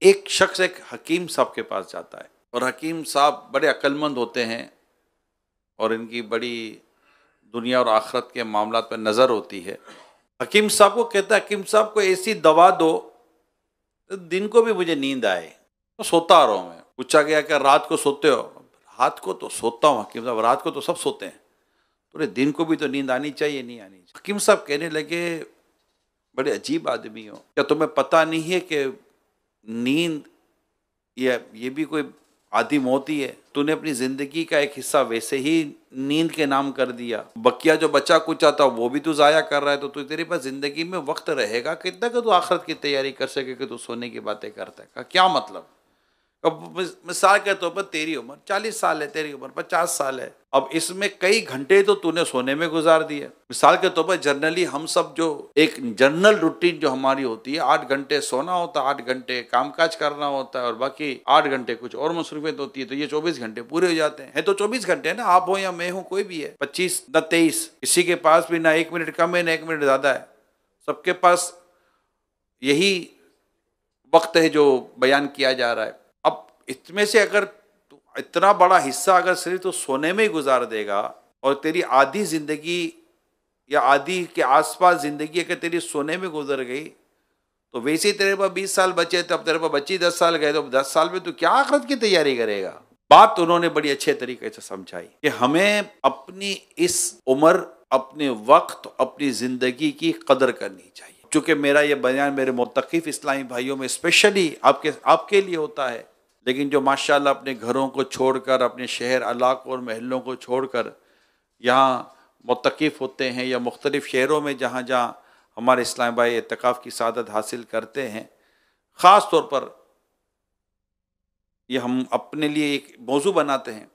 ایک شخص ایک حکیم صاحب کے پاس جاتا ہے، اور حکیم صاحب بڑے عقل مند ہوتے ہیں اور ان کی بڑی دنیا اور آخرت کے معاملات پہ نظر ہوتی ہے۔ حکیم صاحب کو کہتا ہے، حکیم صاحب کو ایسی دوا دو دن کو بھی مجھے نیند آئے، تو سوتا آ رہا ہوں میں۔ پوچھا گیا کہ رات کو سوتے ہو؟ رات کو تو سوتا ہوں حکیم صاحب، رات کو تو سب سوتے ہیں، تو دن کو بھی تو نیند آنی چاہیے، نہیں آنی چاہیے۔ حکیم صاحب کہنے لگے، بڑے عجیب آدمی ہو، کیا تمہیں پتہ نہیں ہے کہ نیند یہ بھی کوئی عادی موت ہی ہے؟ تو نے اپنی زندگی کا ایک حصہ ویسے ہی نیند کے نام کر دیا، بقیہ جو بچا کچا تھا وہ بھی تو ضائع کر رہا ہے، تو تیرے پاس زندگی میں وقت رہے گا کتنا کہ تو آخرت کی تیاری کر سکے کہ تو سونے کی باتیں کرتا ہے؟ کہا کیا مطلب؟ اب مثال کے طور پر تیری عمر 40 سال ہے، تیری عمر 50 سال ہے، اب اس میں کئی گھنٹے تو نے سونے میں گزار دیے۔ مثال کے طور پر جنرلی ہم سب جو ایک جنرل روٹین جو ہماری ہوتی ہے، 8 گھنٹے سونا ہوتا ہے، 8 گھنٹے کام کاج کرنا ہوتا ہے، اور باقی 8 گھنٹے کچھ اور مصروفیت ہوتی ہے، تو یہ 24 گھنٹے پورے ہو جاتے ہیں۔ تو 24 گھنٹے نا، آپ ہو یا میں ہوں، کوئی بھی ہے، 25 نہ 23، کسی کے پاس بھی نہ 1 منٹ کم ہے نہ 1 منٹ زیادہ ہے، سب کے پاس یہی وقت ہے جو بیان کیا جا رہا ہے۔ اب اس میں سے اگر اتنا بڑا حصہ اگر صرف تو سونے میں ہی گزار دے گا، اور تیری آدھی زندگی یا آدھی کے آس پاس زندگی اگر تیری سونے میں گزر گئی، تو ویسے ہی تیرے پاس 20 سال بچے، تو اب تیرے پاس بچی 10 سال گئے، تو 10 سال میں تو کیا آخرت کی تیاری کرے گا؟ بات انہوں نے بڑی اچھے طریقے سے سمجھائی کہ ہمیں اپنی اس عمر، اپنے وقت، اپنی زندگی کی قدر کرنی چاہیے۔ چونکہ میرا یہ بیان میرے متقف اسلامی بھائیوں میں اسپیشلی آپ کے لیے ہوتا ہے، لیکن جو ماشاءاللہ اپنے گھروں کو چھوڑ کر، اپنے شہر علاقوں اور محلوں کو چھوڑ کر یہاں متقف ہوتے ہیں، یا مختلف شہروں میں جہاں جہاں ہمارے اسلام بھائی اعتکاف کی سعادت حاصل کرتے ہیں، خاص طور پر یہ ہم اپنے لیے ایک موضوع بناتے ہیں،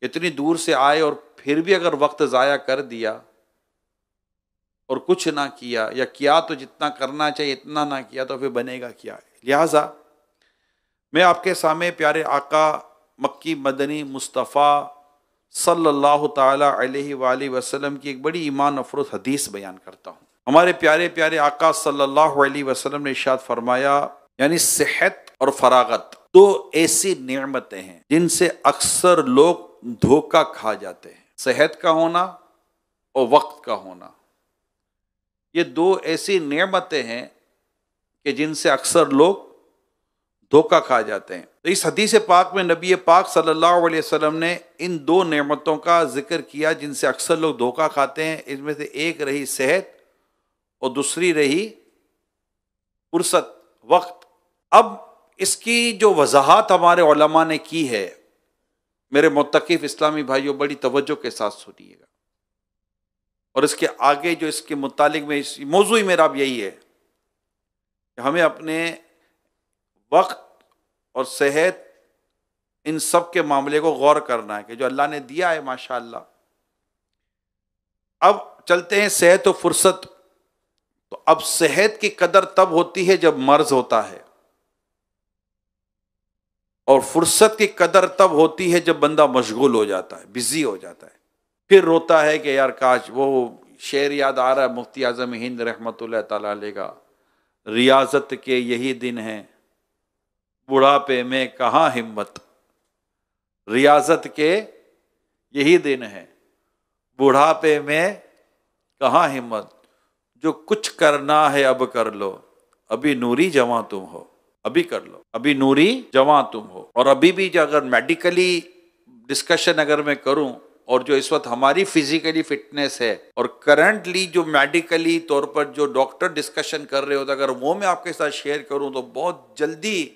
اتنی دور سے آئے اور پھر بھی اگر وقت ضائع کر دیا اور کچھ نہ کیا، یا کیا تو جتنا کرنا چاہیے اتنا نہ کیا، تو پھر بنے گا کیا؟ لہٰذا میں آپ کے سامنے پیارے آقا مکی مدنی مصطفیٰ صلی اللہ تعالی علیہ وآلہ وسلم کی ایک بڑی ایمان افروز حدیث بیان کرتا ہوں۔ ہمارے پیارے پیارے آقا صلی اللہ علیہ وسلم نے ارشاد فرمایا، یعنی صحت اور فراغت دو ایسی نعمتیں ہیں جن سے اکثر لوگ دھوکہ کھا جاتے ہیں۔ صحت کا ہونا اور وقت کا ہونا، یہ دو ایسی نعمتیں ہیں کہ جن سے اکثر لوگ دھوکہ کھا جاتے ہیں۔ تو اس حدیث پاک میں نبی پاک صلی اللہ علیہ وسلم نے ان دو نعمتوں کا ذکر کیا جن سے اکثر لوگ دھوکہ کھاتے ہیں۔ اس میں سے ایک رہی صحت اور دوسری رہی فرصت، وقت۔ اب اس کی جو وضاحت ہمارے علماء نے کی ہے، میرے متقف اسلامی بھائیوں بڑی توجہ کے ساتھ سنیے گا، اور اس کے آگے جو اس کے متعلق میں موضوع ہی میرا اب یہی ہے کہ ہمیں اپنے وقت اور صحت، ان سب کے معاملے کو غور کرنا ہے کہ جو اللہ نے دیا ہے ماشاءاللہ۔ اب چلتے ہیں صحت و فرصت۔ تو اب صحت کی قدر تب ہوتی ہے جب مرض ہوتا ہے، اور فرصت کی قدر تب ہوتی ہے جب بندہ مشغول ہو جاتا ہے، بزی ہو جاتا ہے، پھر روتا ہے کہ یار کاش۔ وہ شعر یاد آ رہا ہے مفتی اعظم ہند رحمۃ اللہ تعالیٰ علیہ کا، ریاضت کے یہی دن ہیں بڑھاپے میں کہاں ہمت، ریاضت کے یہی دن ہے بڑھاپے میں کہاں ہمت، جو کچھ کرنا ہے اب کر لو، ابھی نوری جواں تم ہو، ابھی کر لو، ابھی نوری جواں تم ہو۔ اور ابھی بھی جو اگر میڈیکلی ڈسکشن اگر میں کروں، اور جو اس وقت ہماری فزیکلی فٹنس ہے، اور کرنٹلی جو میڈیکلی طور پر جو ڈاکٹر ڈسکشن کر رہے ہوتے، اگر وہ میں آپ کے ساتھ شیئر کروں تو بہت جلدی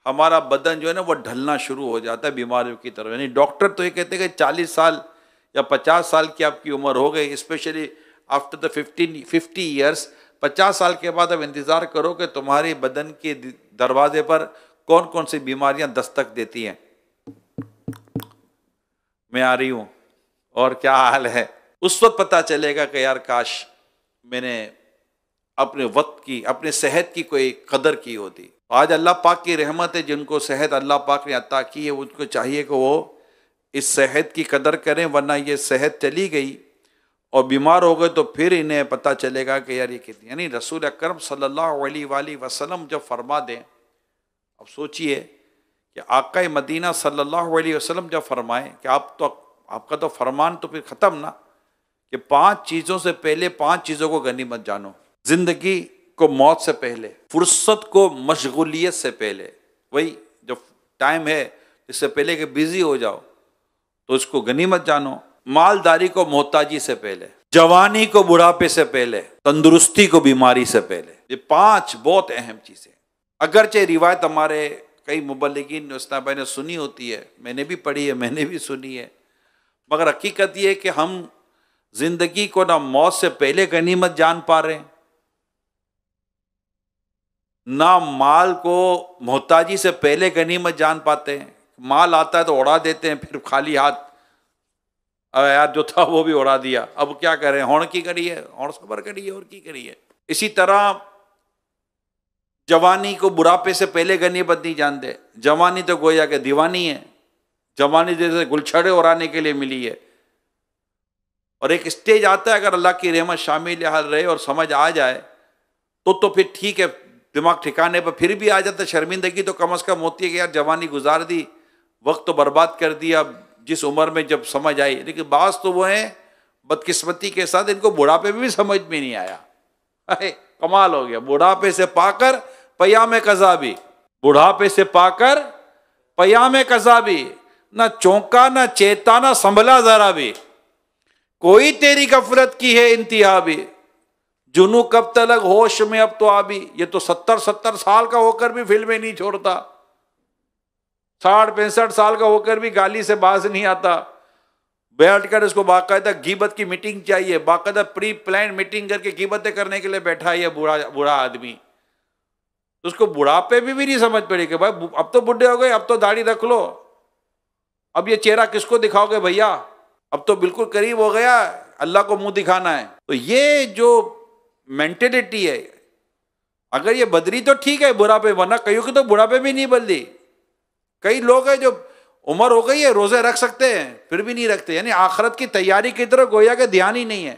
ہمارا بدن جو ہے نا وہ ڈھلنا شروع ہو جاتا ہے بیماریوں کی طرف۔ یعنی ڈاکٹر تو یہ کہتے ہیں کہ 40 سال یا 50 سال کی آپ کی عمر ہو گئی، اسپیشلی آفٹر دا 50 ایئرس، 50 سال کے بعد اب انتظار کرو کہ تمہارے بدن کے دروازے پر کون کون سی بیماریاں دستک دیتی ہیں۔ میں آ رہی ہوں اور کیا حال ہے، اس وقت پتہ چلے گا کہ یار کاش میں نے اپنے وقت کی، اپنے صحت کی کوئی قدر کی ہوتی۔ آج اللہ پاک کی رحمت ہے، جن کو صحت اللہ پاک نے عطا کی ہے، ان کو چاہیے کہ وہ اس صحت کی قدر کریں، ورنہ یہ صحت چلی گئی اور بیمار ہو گئے تو پھر انہیں پتہ چلے گا کہ یار یہ کتنی، یعنی رسول اکرم صلی اللہ علیہ وآلہ وسلم جب فرما دیں اب سوچئے کہ آقا مدینہ صلی اللہ علیہ وسلم جب فرمائیں کہ آپ کا تو فرمان تو پھر ختم نا، کہ 5 چیزوں سے پہلے 5 چیزوں کو غنیمت جانو، زندگی کو موت سے پہلے، فرصت کو مشغولیت سے پہلے، وہی جو ٹائم ہے اس سے پہلے کہ بیزی ہو جاؤ تو اس کو غنیمت جانو، مالداری کو محتاجی سے پہلے، جوانی کو بڑھاپے سے پہلے، تندرستی کو بیماری سے پہلے۔ یہ 5 بہت اہم چیزیں، اگرچہ روایت ہمارے کئی مبلغین اسنا بھائی نے سنی ہوتی ہے، میں نے بھی پڑھی ہے، میں نے بھی سنی ہے، مگر حقیقت یہ ہے کہ ہم زندگی کو نہ موت سے پہلے غنیمت جان پا رہے ہیں، نہ مال کو محتاجی سے پہلے غنیمت جان پاتے ہیں۔ مال آتا ہے تو اڑا دیتے ہیں، پھر خالی ہاتھ، یار جو تھا وہ بھی اڑا دیا، اب کیا کریں، ہون کی کریے، ہون صبر کریے، اور کی کریے۔ اسی طرح جوانی کو بڑھاپے سے پہلے غنیمت نہیں جانتے، جوانی تو گویا کہ دیوانی ہے، جوانی جیسے گلچھڑے اڑانے کے لیے ملی ہے، اور ایک اسٹیج آتا ہے اگر اللہ کی رحمت شامل حال رہے اور سمجھ آ جائے تو پھر ٹھیک ہے، دماغ ٹھکانے پر پھر بھی آ جاتا ہے، شرمندگی تو کم از کم ہوتی ہے کہ یار جوانی گزار دی، وقت تو برباد کر دیا جس عمر میں جب سمجھ آئی۔ لیکن بعض تو وہ ہیں بدقسمتی کے ساتھ ان کو بڑھاپے میں بھی سمجھ میں نہیں آیا، کمال ہو گیا، بڑھاپے سے پا کر پیام قضا بھی، بڑھاپے سے پا کر پیام قضا بھی، نہ چونکا نہ چیتا نہ سنبھلا ذرا بھی، کوئی تیری غفلت کی ہے انتہا بھی، جنوں کب تلک ہوش میں اب تو آبی۔ یہ تو 70 سال کا ہو کر بھی فلمیں نہیں چھوڑتا، 60-65 سال کا ہو کر بھی گالی سے باز نہیں آتا، بیٹھ کر اس کو باقاعدہ غیبت کی میٹنگ چاہیے، باقاعدہ پری پلان میٹنگ کر کے غیبتیں کرنے کے لیے بیٹھا ہے یہ بوڑھا آدمی، اس کو بڑھاپے بھی نہیں سمجھ پڑی کہ بھائی اب تو بڈھے ہو گئے، اب تو داڑھی رکھ لو، اب یہ چہرہ کس کو دکھاؤ گے بھیا، اب تو بالکل قریب ہو گیا، اللہ کو منہ دکھانا ہے۔ تو یہ جو مینٹلٹی ہے، اگر یہ بدری تو ٹھیک ہے بڑھاپے، ورنہ کئیوں کی تو بڑھاپے بھی نہیں بدلی۔ کئی لوگ ہیں جو عمر ہو گئی ہے، روزے رکھ سکتے ہیں پھر بھی نہیں رکھتے، یعنی آخرت کی تیاری کی طرف گویا کہ دھیان ہی نہیں ہے۔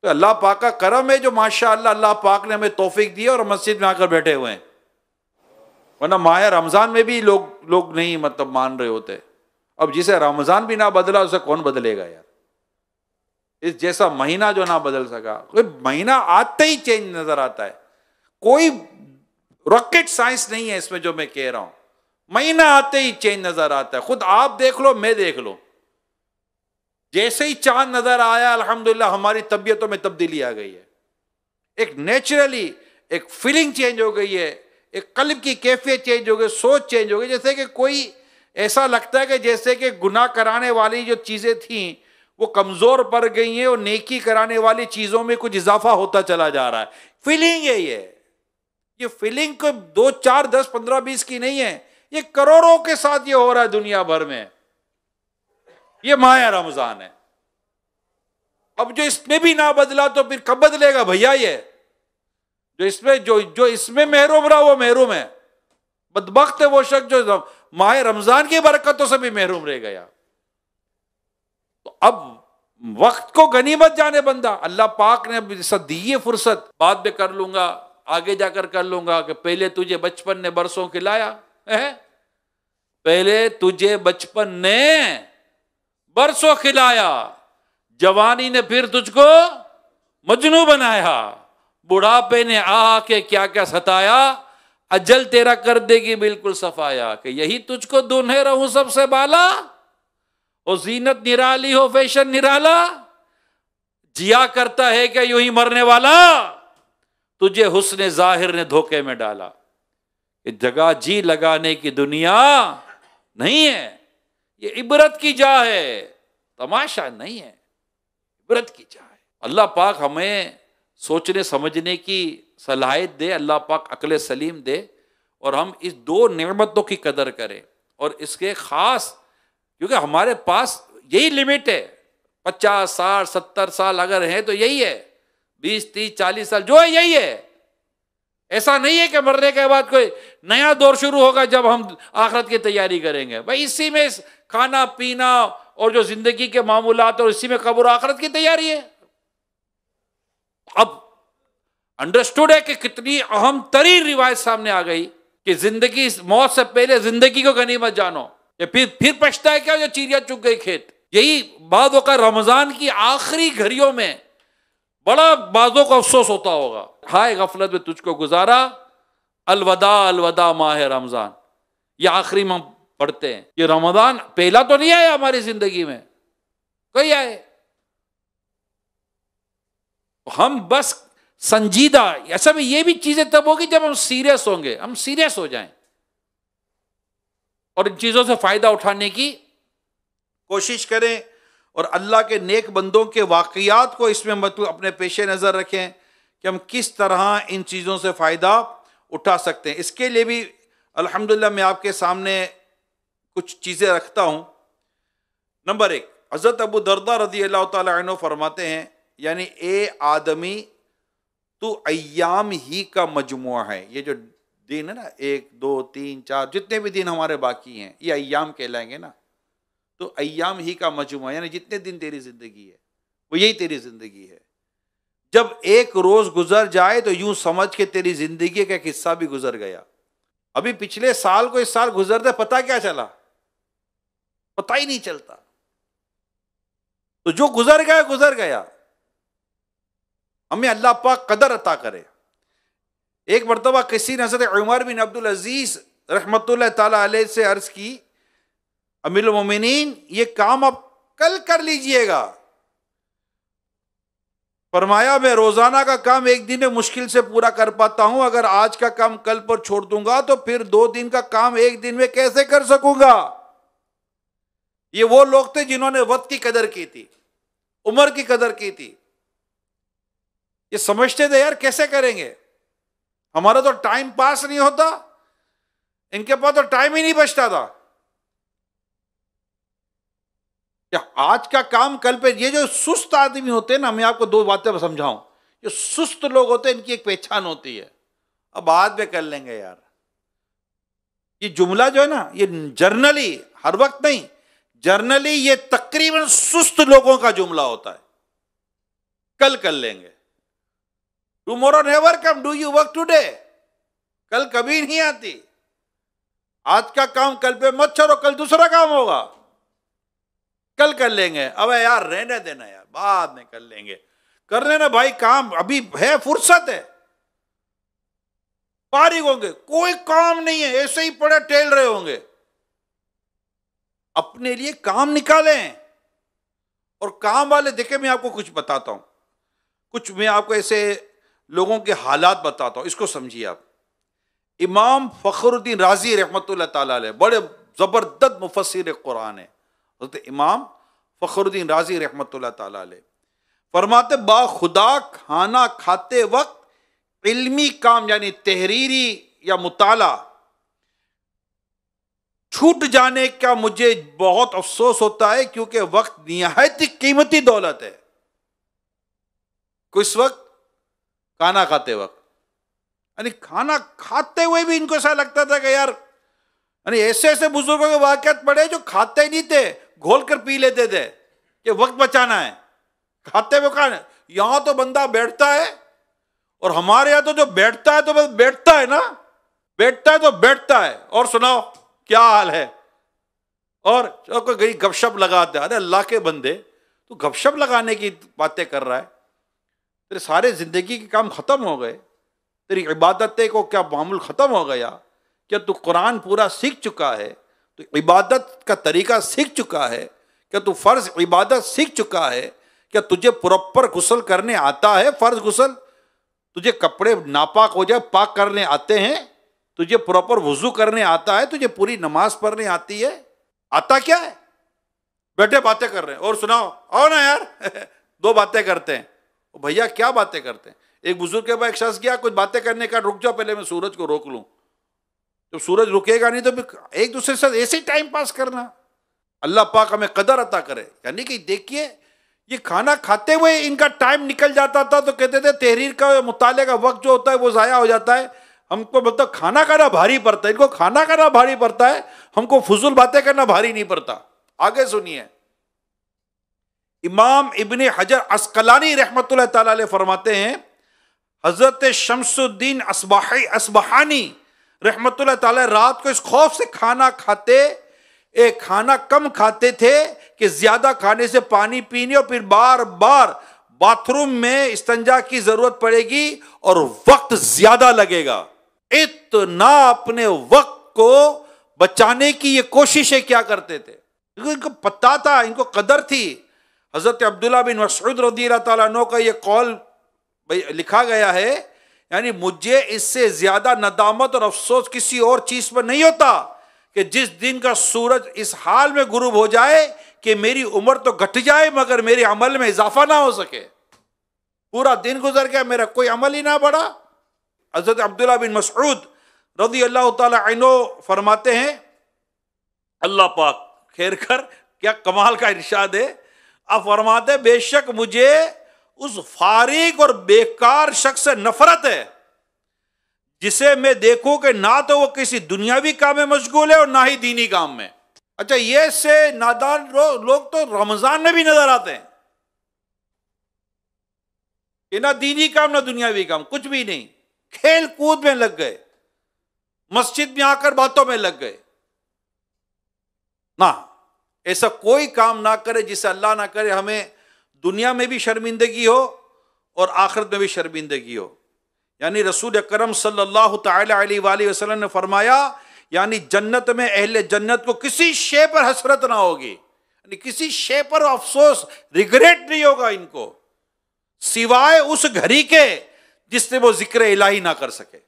تو اللہ پاک کا کرم ہے جو ماشاءاللہ اللہ پاک نے ہمیں توفیق دی اور مسجد میں آ کر بیٹھے ہوئے ہیں، ورنہ ماہ رمضان میں بھی لوگ نہیں مان رہے ہوتے۔ اب جسے رمضان بھی نہ بدلا اسے کون بدلے گا یار، اس جیسا مہینہ جو نہ بدل سکا، کوئی مہینہ آتے ہی چینج نظر آتا ہے، کوئی راکٹ سائنس نہیں ہے اس میں جو میں کہہ رہا ہوں، مہینہ آتے ہی چینج نظر آتا ہے۔ خود آپ دیکھ لو، میں دیکھ لو، جیسے ہی چاند نظر آیا الحمدللہ ہماری طبیعتوں میں تبدیلی آ گئی ہے، ایک نیچرلی ایک فیلنگ چینج ہو گئی ہے، ایک قلب کی کیفیت چینج ہو گئی، سوچ چینج ہو گئی، جیسے کہ کوئی ایسا لگتا ہے کہ جیسے کہ گناہ کرانے والی جو چیزیں تھیں وہ کمزور پڑ گئی ہیں اور نیکی کرانے والی چیزوں میں کچھ اضافہ ہوتا چلا جا رہا ہے۔ فیلنگ ہے یہ فیلنگ کو 2 4 10 15 20 کی نہیں ہے، یہ کروڑوں کے ساتھ یہ ہو رہا ہے دنیا بھر میں۔ یہ ماہ رمضان ہے، اب جو اس میں بھی نہ بدلا تو پھر کب بدلے گا بھیا؟ یہ جو اس میں محروم رہا وہ محروم ہے، بدبخت ہے وہ شخص جو ماہ رمضان کی برکتوں سے بھی محروم رہ گیا۔ تو اب وقت کو غنیمت جانے بندہ، اللہ پاک نے دی ہے فرصت، بعد میں کر لوں گا، آگے جا کر کر لوں گا، کہ پہلے تجھے بچپن نے برسوں کھلایا، پہلے تجھے بچپن نے برسوں کھلایا، جوانی نے پھر تجھ کو مجنوں بنایا، بڑھاپے نے آ کے کیا کیا ستایا، اجل تیرا کر دے گی بالکل صفایا، کہ یہی تجھ کو دنیا رہوں سب سے بالا، اور زینت نرالی ہو فیشن نرالا، جیا کرتا ہے کہ یوں ہی مرنے والا، تجھے حسن ظاہر نے دھوکے میں ڈالا، کہ جگہ جی لگانے کی دنیا نہیں ہے، یہ عبرت کی جا ہے، تماشا نہیں ہے، عبرت کی جا ہے۔ اللہ پاک ہمیں سوچنے سمجھنے کی صلاحیت دے، اللہ پاک عقل سلیم دے، اور ہم اس 2 نعمتوں کی قدر کریں، اور اس کے خاص، کیونکہ ہمارے پاس یہی لمٹ ہے، 50 60 70 سال اگر ہیں تو یہی ہے، 20 30 40 سال جو ہے یہی ہے، ایسا نہیں ہے کہ مرنے کے بعد کوئی نیا دور شروع ہوگا جب ہم آخرت کی تیاری کریں گے۔ بھائی اسی میں کھانا پینا اور جو زندگی کے معمولات اور اسی میں قبر و آخرت کی تیاری ہے۔ اب انڈرسٹوڈ ہے کہ کتنی اہم ترین روایت سامنے آ گئی کہ زندگی موت سے پہلے زندگی کو غنیمت جانو، کہ پھر پچھتا ہے کیا جو چڑیا چگ گئی کھیت. یہی بعض اوقات رمضان کی آخری گھڑیوں میں بڑا بعضوں کو افسوس ہوتا ہوگا، ہائے غفلت میں تجھ کو گزارا، الوداع الوداع ماہ رمضان. یہ آخری میں پڑھتے ہیں. یہ رمضان پہلا تو نہیں آیا ہماری زندگی میں، کئی آئے. ہم بس سنجیدہ، ایسا بھی یہ بھی چیزیں تب ہوگی جب ہم سیریس ہوں گے، ہم سیریس ہو جائیں اور ان چیزوں سے فائدہ اٹھانے کی کوشش کریں، اور اللہ کے نیک بندوں کے واقعات کو اس میں مطلب اپنے پیش نظر رکھیں کہ ہم کس طرح ان چیزوں سے فائدہ اٹھا سکتے ہیں. اس کے لیے بھی الحمدللہ میں آپ کے سامنے کچھ چیزیں رکھتا ہوں. نمبر 1، حضرت ابو درداء رضی اللہ تعالی عنہ فرماتے ہیں، یعنی اے آدمی تو ایام ہی کا مجموعہ ہے. یہ جو دن ہے نا، 1 2 3 4 جتنے بھی دن ہمارے باقی ہیں یہ ایام کہلائیں گے نا. تو ایام ہی کا مجموعہ، یعنی جتنے دن تیری زندگی ہے وہ یہی تیری زندگی ہے. جب ایک روز گزر جائے تو یوں سمجھ کے تیری زندگی کا ایک حصہ بھی گزر گیا. ابھی پچھلے سال کو اس سال گزرتے پتہ کیا چلا؟ پتہ ہی نہیں چلتا. تو جو گزر گیا گزر گیا. ہمیں اللہ پاک قدر عطا کرے. ایک مرتبہ کسی نے حضرت عمر بن عبدالعزیز رحمۃ اللہ تعالی علیہ سے عرض کی، امیر المومنین یہ کام اب کل کر لیجئے گا. فرمایا میں روزانہ کا کام ایک دن میں مشکل سے پورا کر پاتا ہوں، اگر آج کا کام کل پر چھوڑ دوں گا تو پھر 2 دن کا کام ایک دن میں کیسے کر سکوں گا؟ یہ وہ لوگ تھے جنہوں نے وقت کی قدر کی تھی، عمر کی قدر کی تھی. یہ سمجھتے تھے یار کیسے کریں گے، ہمارا تو ٹائم پاس نہیں ہوتا، ان کے پاس تو ٹائم ہی نہیں بچتا تھا. آج کا کام کل پہ. یہ جو سست آدمی ہوتے ہیں نا، میں آپ کو 2 باتیں سمجھاؤں. یہ سست لوگ ہوتے ہیں، ان کی ایک پہچان ہوتی ہے، اب بعد میں کر لیں گے یار. یہ جملہ جو ہے نا، یہ جرنلی، ہر وقت نہیں، جرنلی یہ تقریباً سست لوگوں کا جملہ ہوتا ہے. کل کر لیں گے. Tomorrow never come, do you work today. کل کبھی نہیں آتی. آج کا کام کل پہ مت چھوڑو، کل دوسرا کام ہوگا، کل کر لیں گے. اب یار رہنے دینا یار، بعد میں کر لیں گے. کر لینا بھائی، کام ابھی ہے، فرصت ہے. فارغ ہوں گے، کوئی کام نہیں ہے، ایسے ہی پڑے ٹہل رہے ہوں گے. اپنے لیے کام نکالیں. اور کام والے دیکھیں، میں آپ کو کچھ بتاتا ہوں، کچھ میں آپ کو ایسے لوگوں کے حالات بتاتا ہوں، اس کو سمجھیے آپ. امام فخر الدین رازی رحمۃ اللہ تعالی علیہ بڑے زبردست مفسر قرآن ہیں. حضرت امام فخر الدین رازی رحمۃ اللہ تعالی علیہ فرماتے، با خدا کھانا کھاتے وقت علمی کام یعنی تحریری یا مطالعہ چھوٹ جانے کا مجھے بہت افسوس ہوتا ہے، کیونکہ وقت نہایت ہی قیمتی دولت ہے. کس وقت؟ کھانا کھاتے وقت. یعنی کھانا کھاتے ہوئے بھی ان کو ایسا لگتا تھا کہ یار، یعنی ایسے ایسے بزرگوں کے واقعات پڑے جو کھاتے نہیں تھے، گھول کر پی لیتے تھے کہ وقت بچانا ہے. کھاتے ہوئے کھانا. یہاں تو بندہ بیٹھتا ہے، اور ہمارے یہاں تو جو بیٹھتا ہے تو بس بیٹھتا ہے نا، بیٹھتا ہے تو بیٹھتا ہے. اور سناؤ کیا حال ہے؟ اور گئی گپ شپ لگاتے. ارے اللہ کے بندے، تو گپ شپ لگانے کی باتیں کر رہا ہے؟ تیرے سارے زندگی کے کام ختم ہو گئے، تیری عبادتیں کو کیا معمول ختم ہو گیا؟ کیا تو قرآن پورا سیکھ چکا ہے؟ تو عبادت کا طریقہ سیکھ چکا ہے؟ کیا تو فرض عبادت سیکھ چکا ہے؟ کیا تجھے پراپر غسل کرنے آتا ہے؟ فرض غسل. تجھے کپڑے ناپاک ہو جائے پاک کرنے آتے ہیں؟ تجھے پراپر وضو کرنے آتا ہے؟ تجھے پوری نماز پڑھنے آتی ہے؟ آتا کیا ہے؟ بیٹھے باتیں کر رہے ہیں. اور سناؤ، آؤ نا یار 2 باتیں کرتے ہیں. بھیا کیا باتیں کرتے ہیں؟ ایک بزرگ کے پاس ایک شخص گیا، کچھ باتیں کرنے کا، رک جاؤ پہلے میں سورج کو روک لوں. جب سورج رکے گا نہیں تو پھر ایک دوسرے سے ایسے ہی ٹائم پاس کرنا. اللہ پاک ہمیں قدر عطا کرے. یعنی کہ دیکھیے، یہ کھانا کھاتے ہوئے ان کا ٹائم نکل جاتا تھا، تو کہتے تھے تحریر کا مطالعے کا وقت جو ہوتا ہے وہ ضائع ہو جاتا ہے. ہم کو مطلب کھانا کھانا بھاری پڑتا ہے، ان کو کھانا کھانا بھاری پڑتا ہے، ہم کو فضول باتیں کرنا بھاری نہیں پڑتا. آگے سنیے، امام ابن حجر عسقلانی رحمۃ اللہ تعالی علیہ فرماتے ہیں، حضرت شمس الدین اصبہانی رحمت اللہ تعالی رات کو اس خوف سے کھانا کھاتے، ایک کھانا کم کھاتے تھے کہ زیادہ کھانے سے پانی پینے اور پھر بار بار باتھ روم میں استنجا کی ضرورت پڑے گی اور وقت زیادہ لگے گا. اتنا اپنے وقت کو بچانے کی یہ کوششیں کیا کرتے تھے، ان کو پتہ تھا، ان کو قدر تھی. حضرت عبداللہ بن مسعود رضی اللہ تعالیٰ عنہ کا یہ قول لکھا گیا ہے، یعنی مجھے اس سے زیادہ ندامت اور افسوس کسی اور چیز پر نہیں ہوتا کہ جس دن کا سورج اس حال میں غروب ہو جائے کہ میری عمر تو گھٹ جائے مگر میرے عمل میں اضافہ نہ ہو سکے. پورا دن گزر گیا، میرا کوئی عمل ہی نہ بڑھا. حضرت عبداللہ بن مسعود رضی اللہ تعالی عنہ فرماتے ہیں، اللہ پاک خیر کر، کیا کمال کا ارشاد ہے. آپ فرماتے ہیں بے شک مجھے اس فارغ اور بیکار شخص سے نفرت ہے جسے میں دیکھوں کہ نہ تو وہ کسی دنیاوی کام میں مشغول ہے اور نہ ہی دینی کام میں. اچھا، یہ سے نادان لوگ تو رمضان میں بھی نظر آتے ہیں کہ نہ دینی کام نہ دنیاوی کام، کچھ بھی نہیں، کھیل کود میں لگ گئے، مسجد میں آ کر باتوں میں لگ گئے. نہ، ایسا کوئی کام نہ کرے جس سے اللہ نہ کرے ہمیں دنیا میں بھی شرمندگی ہو اور آخرت میں بھی شرمندگی ہو. یعنی رسول اکرم صلی اللہ تعالی علیہ وآلہ وسلم نے فرمایا، یعنی جنت میں اہل جنت کو کسی شے پر حسرت نہ ہوگی، یعنی کسی شے پر افسوس، ریگریٹ نہیں ہوگا ان کو، سوائے اس گھڑی کے جس سے وہ ذکر الہی نہ کر سکے.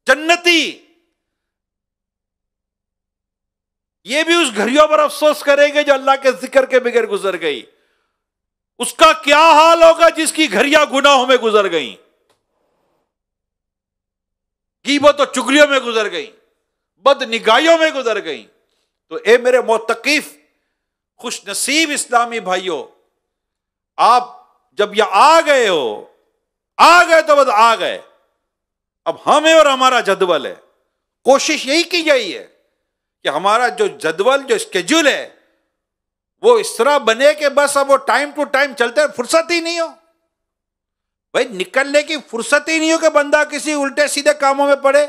جنتی یہ بھی اس گھڑیوں پر افسوس کریں گے جو اللہ کے ذکر کے بغیر گزر گئی. اس کا کیا حال ہوگا جس کی گھڑیاں گناہوں میں گزر گئیں، غیبت و چغلیوں میں گزر گئیں، بد نگاہیوں میں گزر گئیں. تو اے میرے معتکف خوش نصیب اسلامی بھائیوں، آپ جب یہ آ گئے ہو، آ گئے تو بس آ گئے. اب ہمیں اور ہمارا جدول ہے، کوشش یہی کی گئی ہے کہ ہمارا جو جدول، جو اسکیڈول ہے، وہ اس طرح بنے کہ بس اب وہ ٹائم ٹو ٹائم چلتے، فرصت ہی نہیں ہو. بھائی نکلنے کی فرصت ہی نہیں ہو کہ بندہ کسی الٹے سیدھے کاموں میں پڑے.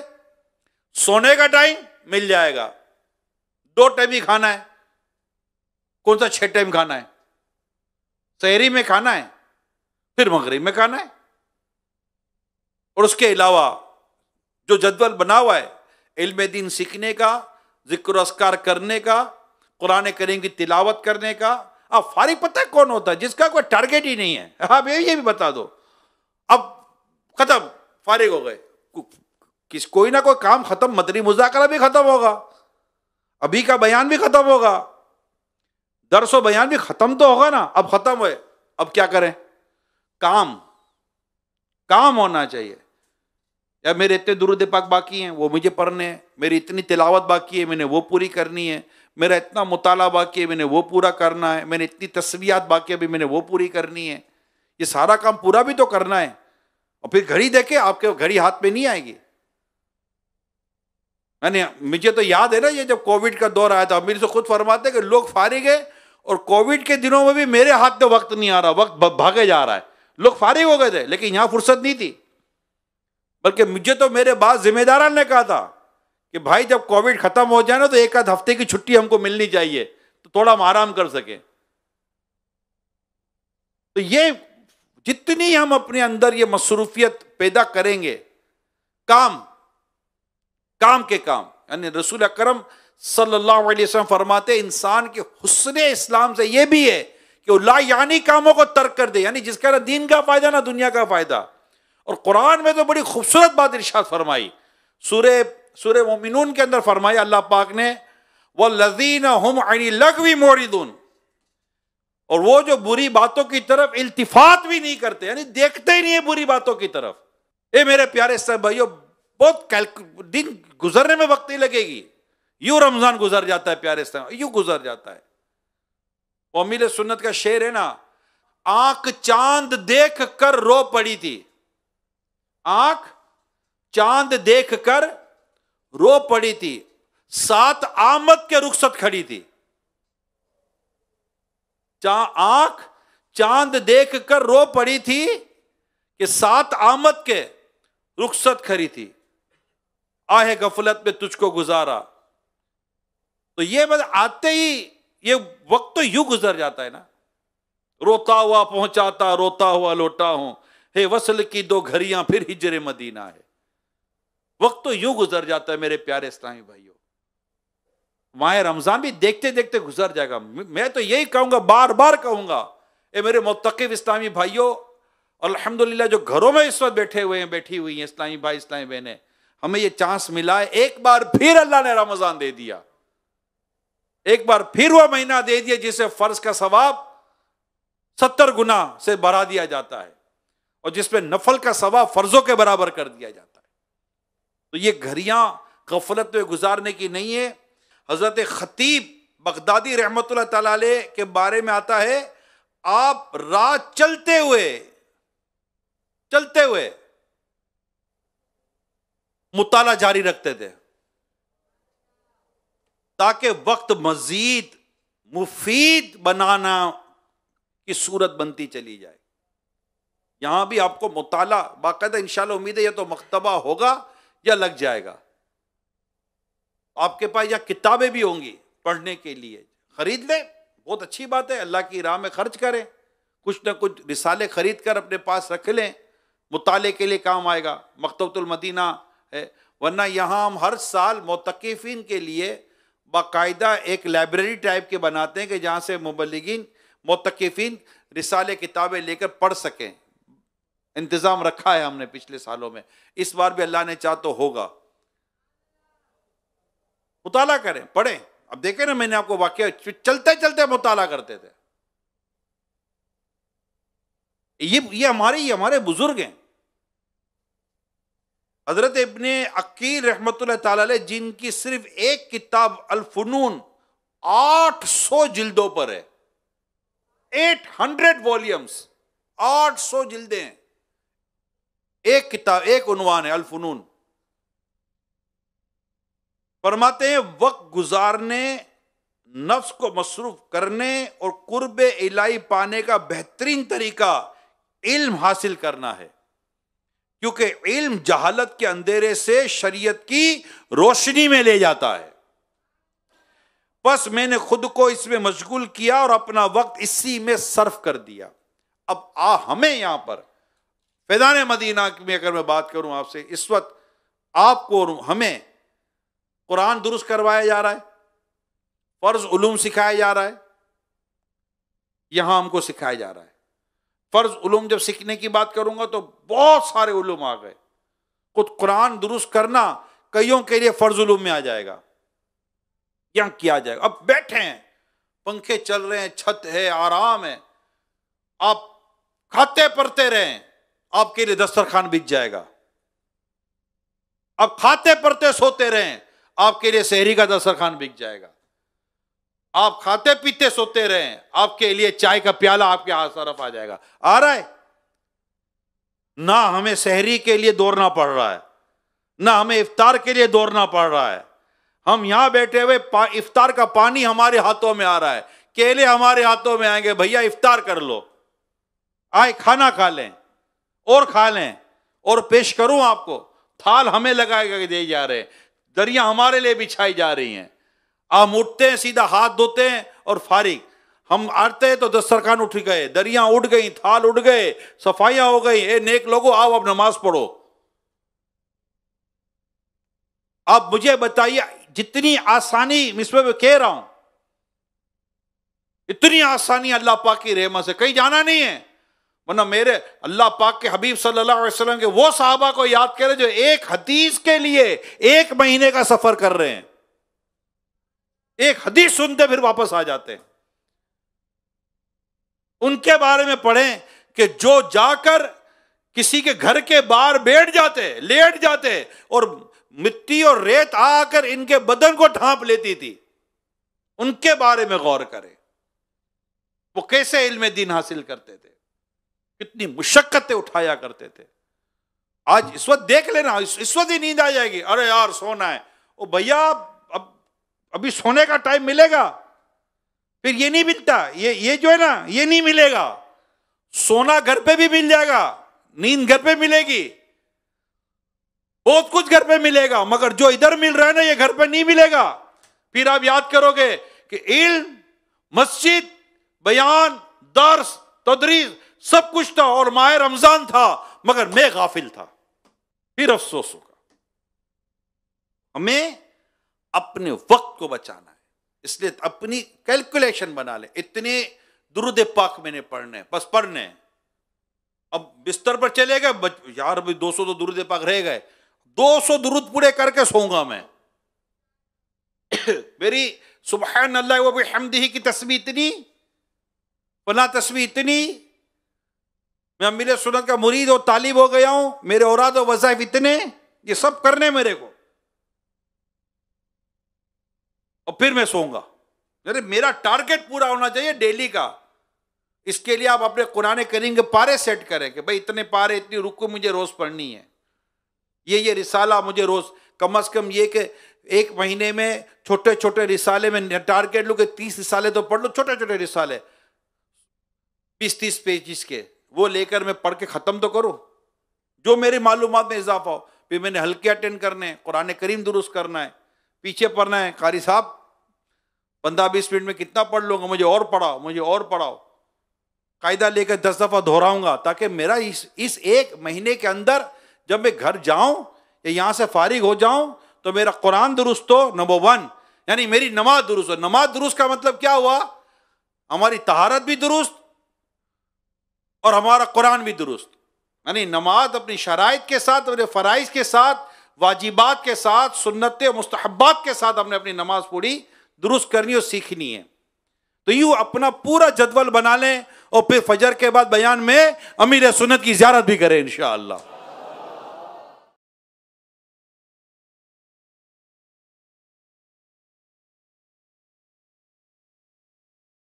سونے کا ٹائم مل جائے گا، 2 ٹائم ہی کھانا ہے، کون سا 6 ٹائم کھانا ہے؟ سحری میں کھانا ہے، پھر مغرب میں کھانا ہے. اور اس کے علاوہ جو جدول بنا ہوا ہے علم دین سیکھنے کا، ذکر و اذکار کرنے کا، قرآن کریم کی تلاوت کرنے کا. اب فارغ پتہ ہے کون ہوتا ہے جس کا کوئی ٹارگیٹ ہی نہیں ہے؟ آپ یہ بھی بتا دو، اب ختم، فارغ ہو گئے، کوئی نہ کوئی کام ختم، مدنی مذاکرہ بھی ختم ہوگا، ابھی کا بیان بھی ختم ہوگا، درس و بیان بھی ختم تو ہوگا نا. اب ختم ہوئے، اب کیا کریں؟ کام ہونا چاہیے. یا میرے اتنے درود پاک باقی ہیں وہ مجھے پڑھنے ہیں، میری اتنی تلاوت باقی ہے میں نے وہ پوری کرنی ہے، میرا اتنا مطالعہ باقی ہے میں نے وہ پورا کرنا ہے، میں نے اتنی تسبیحات باقی ہے بھی میں نے وہ پوری کرنی ہے. یہ سارا کام پورا بھی تو کرنا ہے. اور پھر گھڑی دیکھے، آپ کے گھڑی ہاتھ میں نہیں آئے گی. مجھے تو یاد ہے نا، یہ جب کووڈ کا دور آیا تھا، میرے سے خود فرماتے کہ لوگ فارغ ہیں اور کووڈ کے دنوں میں بھی میرے ہاتھ میں وقت نہیں آ رہا، وقت بھاگے جا رہا ہے. لوگ فارغ ہو گئے تھے لیکن یہاں فرصت نہیں تھی. بلکہ مجھے تو میرے بعض ذمہ داران نے کہا تھا کہ بھائی جب کووڈ ختم ہو جائے نا تو 1 آدھ ہفتے کی چھٹی ہم کو ملنی چاہیے تو تھوڑا ہم آرام کر سکیں. تو یہ جتنی ہم اپنے اندر یہ مصروفیت پیدا کریں گے، کام کے کام، یعنی رسول اکرم صلی اللہ علیہ وسلم فرماتے انسان کے حسن اسلام سے یہ بھی ہے کہ وہ لا یعنی کاموں کو ترک کر دے، یعنی جس کا نہ دین کا فائدہ نہ دنیا کا فائدہ. اور قرآن میں تو بڑی خوبصورت بات ارشاد فرمائی، سورہ مومنون کے اندر فرمایا اللہ پاک نے، وَالَّذِينَ هُمْ عَنِ اللَّغْوِ مُعْرِضُونَ، اور وہ جو بری باتوں کی طرف التفات بھی نہیں کرتے، یعنی دیکھتے ہی نہیں ہیں بری باتوں کی طرف. اے میرے پیارے صاحب بھائیو، بہت دن گزرنے میں وقت نہیں لگے گی، یوں رمضان گزر جاتا ہے پیارے صاحب، یوں گزر جاتا ہے. امیل سنت کا شعر ہے نا، آنکھ چاند دیکھ کر رو پڑی تھی، آنکھ چاند دیکھ کر رو پڑی تھی، 7 آمد کے رخصت کھڑی تھی. آنکھ چاند دیکھ کر رو پڑی تھی کہ 7 آمد کے رخصت کھڑی تھی. آہ غفلت میں تجھ کو گزارا. تو یہ بس آتے ہی یہ وقت تو یوں گزر جاتا ہے نا. روتا ہوا پہنچاتا روتا ہوا لوٹا ہوں، ہے وصل کی 2 گھڑیاں پھر ہجر مدینہ ہے. وقت تو یوں گزر جاتا ہے میرے پیارے اسلامی بھائیوں. ماہ رمضان بھی دیکھتے دیکھتے گزر جائے گا. میں تو یہی کہوں گا، بار بار کہوں گا، اے میرے متقب اسلامی بھائیوں، الحمدللہ جو گھروں میں اس وقت بیٹھی ہوئی ہیں اسلامی بھائی اسلامی بہنیں، ہمیں یہ چانس ملا ہے. ایک بار پھر اللہ نے رمضان دے دیا، ایک بار پھر وہ مہینہ دے دیا جسے فرض کا ثواب 70 گنا سے بڑھا دیا جاتا ہے، اور جس پہ نفل کا ثواب فرضوں کے برابر کر دیا جاتا ہے. تو یہ گھڑیاں غفلت میں گزارنے کی نہیں ہے. حضرت خطیب بغدادی رحمت اللہ تعالی علیہ کے بارے میں آتا ہے، آپ رات چلتے ہوئے مطالعہ جاری رکھتے تھے تاکہ وقت مزید مفید بنانا کی صورت بنتی چلی جائے. یہاں بھی آپ کو مطالعہ باقاعدہ انشاءاللہ امید ہے یہ تو مکتبہ ہوگا یا لگ جائے گا. آپ کے پاس یا کتابیں بھی ہوں گی پڑھنے کے لیے، خرید لیں، بہت اچھی بات ہے. اللہ کی راہ میں خرچ کریں، کچھ نہ کچھ رسالے خرید کر اپنے پاس رکھ لیں، مطالعے کے لیے کام آئے گا. مکتبۃ المدینہ ہے. ورنہ یہاں ہم ہر سال معتکفین کے لیے باقاعدہ ایک لائبریری ٹائپ کے بناتے ہیں کہ جہاں سے مبلغین معتکفین رسالے کتابیں لے کر پڑھ سکیں. انتظام رکھا ہے ہم نے پچھلے سالوں میں، اس بار بھی اللہ نے چاہ تو ہوگا. مطالعہ کریں، پڑھیں. اب دیکھیں نا، میں نے آپ کو واقعہ چلتے چلتے مطالعہ کرتے تھے. یہ ہمارے بزرگ ہیں. حضرت ابن عقیل رحمت اللہ تعالی علیہ، جن کی صرف ایک کتاب الفنون 800 جلدوں پر ہے، 800 والیومز، 800 جلدیں. ایک کتاب، ایک عنوان ہے الفنون. فرماتے ہیں وقت گزارنے، نفس کو مصروف کرنے اور قرب الہی پانے کا بہترین طریقہ علم حاصل کرنا ہے، کیونکہ علم جہالت کے اندھیرے سے شریعت کی روشنی میں لے جاتا ہے. بس میں نے خود کو اس میں مشغول کیا اور اپنا وقت اسی میں صرف کر دیا. اب ہمیں یہاں پر فیضان مدینہ میں اگر میں بات کروں آپ سے، اس وقت آپ کو ہمیں قرآن درست کروایا جا رہا ہے، فرض علوم سکھایا جا رہا ہے. یہاں ہم کو سکھایا جا رہا ہے. فرض علوم جب سیکھنے کی بات کروں گا تو بہت سارے علوم آ گئے. خود قرآن درست کرنا کئیوں کے لیے فرض علوم میں آ جائے گا، یہاں کیا جائے گا. اب بیٹھے ہیں، پنکھے چل رہے ہیں، چھت ہے، آرام ہے، آپ کھاتے پرتے رہیں، آپ کے لیے دسترخوان بچ جائے گا. اب کھاتے پرتے سوتے رہیں، آپ کے لیے سحری کا دسترخوان بک جائے گا. آپ کھاتے پیتے سوتے رہیں، آپ کے لیے چائے کا پیالہ آپ کے ہاتھ طرف آ جائے گا. آ رہا ہے نہ، ہمیں سحری کے لیے دوڑنا پڑ رہا ہے، نہ ہمیں افطار کے لیے دوڑنا پڑ رہا ہے. ہم یہاں بیٹھے ہوئے افطار کا پانی ہمارے ہاتھوں میں آ رہا ہے، کیلے ہمارے ہاتھوں میں آئیں گے، بھیا افطار کر لو، آئے کھانا کھا لیں اور کھا لیں. اور پیش کروں آپ کو، تھال ہمیں لگائے گا دے جا رہے ہیں، دریاں ہمارے لیے بچھائی جا رہی ہیں. آپ اٹھتے ہیں، سیدھا ہاتھ دھوتے ہیں اور فارغ. ہم آتے ہیں تو دسترخوان اٹھ گئے، دریاں اٹھ گئی، تھال اٹھ گئے، صفائیاں ہو گئی. اے نیک لوگوں، آؤ اب نماز پڑھو. آپ مجھے بتائیے، جتنی آسانی اس میں کہہ رہا ہوں، اتنی آسانی اللہ پاک کی رحمت سے کہیں جانا نہیں ہے. ورنہ میرے اللہ پاک کے حبیب صلی اللہ علیہ وسلم کے وہ صحابہ کو یاد کرے جو ایک حدیث کے لیے 1 مہینے کا سفر کر رہے ہیں. ایک حدیث سنتے پھر واپس آ جاتے ہیں. ان کے بارے میں پڑھیں کہ جو جا کر کسی کے گھر کے باہر بیٹھ جاتے، لیٹ جاتے، اور مٹی اور ریت آ کر ان کے بدن کو ڈھانپ لیتی تھی. ان کے بارے میں غور کریں، وہ کیسے علم دین حاصل کرتے تھے، کتنی مشقتیں اٹھایا کرتے تھے. آج اس وقت دیکھ لینا، اس وقت ہی نیند آ جائے گی، ارے یار سونا ہے. او بھیا، ابھی سونے کا ٹائم ملے گا، پھر یہ نہیں ملتا، یہ جو ہے نا، یہ نہیں ملے گا. سونا گھر پہ بھی مل جائے گا، نیند گھر پہ ملے گی. بہت کچھ گھر پہ ملے گا، مگر جو ادھر مل رہا ہے نا یہ گھر پہ نہیں ملے گا. پھر آپ یاد کرو گے کہ علم، مسجد، بیان، درس، تدریس سب کچھ تھا اور ماہ رمضان تھا، مگر میں غافل تھا. پھر افسوس ہوگا. ہمیں اپنے وقت کو بچانا ہے، اس لیے اپنی کیلکولیشن بنا لیں. اتنے درود پاک میں نے پڑھنے، بس پڑھنے. اب بستر پر چلے گئے، یار 200 تو درود پاک رہ گئے، 200 درود پورے کر کے سوں گا میں. میری سبحان اللہ و بحمدہ کی تسبیح اتنی، فلاں تسبیح اتنی، میں امیر سنت کا مرید و طالب ہو گیا ہوں، میرے اوراد و وظائف اتنے، یہ سب کرنے میرے کو، اور پھر میں سوں گا. میرا ٹارگٹ پورا ہونا چاہیے ڈیلی کا. اس کے لیے آپ اپنے قرآن کریم کے پارے سیٹ کریں کہ بھائی اتنے پارے، اتنی رکو مجھے روز پڑھنی ہے، یہ رسالہ مجھے روز، کم از کم یہ کہ ایک مہینے میں چھوٹے چھوٹے رسالے میں ٹارگٹ لو کہ 30 رسالے تو پڑھ لو، چھوٹے چھوٹے رسالے 20-30 پیجز کے، وہ لے کر میں پڑھ کے ختم تو کروں، جو میری معلومات میں اضافہ ہو. پھر میں نے حلقے اٹینڈ کرنے ہیں، قرآن کریم درست کرنا ہے، پیچھے پڑھنا ہے. قاری صاحب 15-20 منٹ میں کتنا پڑھ لوں گا، مجھے اور پڑھاؤ، مجھے اور پڑھاؤ. قاعدہ لے کر 10 دفعہ دہراؤں گا تاکہ میرا اس ایک مہینے کے اندر جب میں گھر جاؤں یا یہاں سے فارغ ہو جاؤں تو میرا قرآن درست ہو، نمبر 1، یعنی میری نماز درست ہو. نماز درست کا مطلب کیا ہوا؟ ہماری طہارت بھی درست اور ہمارا قرآن بھی درست. یعنی نماز اپنی شرائط کے ساتھ، اپنے فرائض کے ساتھ، واجبات کے ساتھ، سنت مستحبات کے ساتھ ہم نے اپنی نماز پوری درست کرنی اور سیکھنی ہے. تو یوں اپنا پورا جدول بنا لیں اور پھر فجر کے بعد بیان میں امیر سنت کی زیارت بھی کریں انشاءاللہ.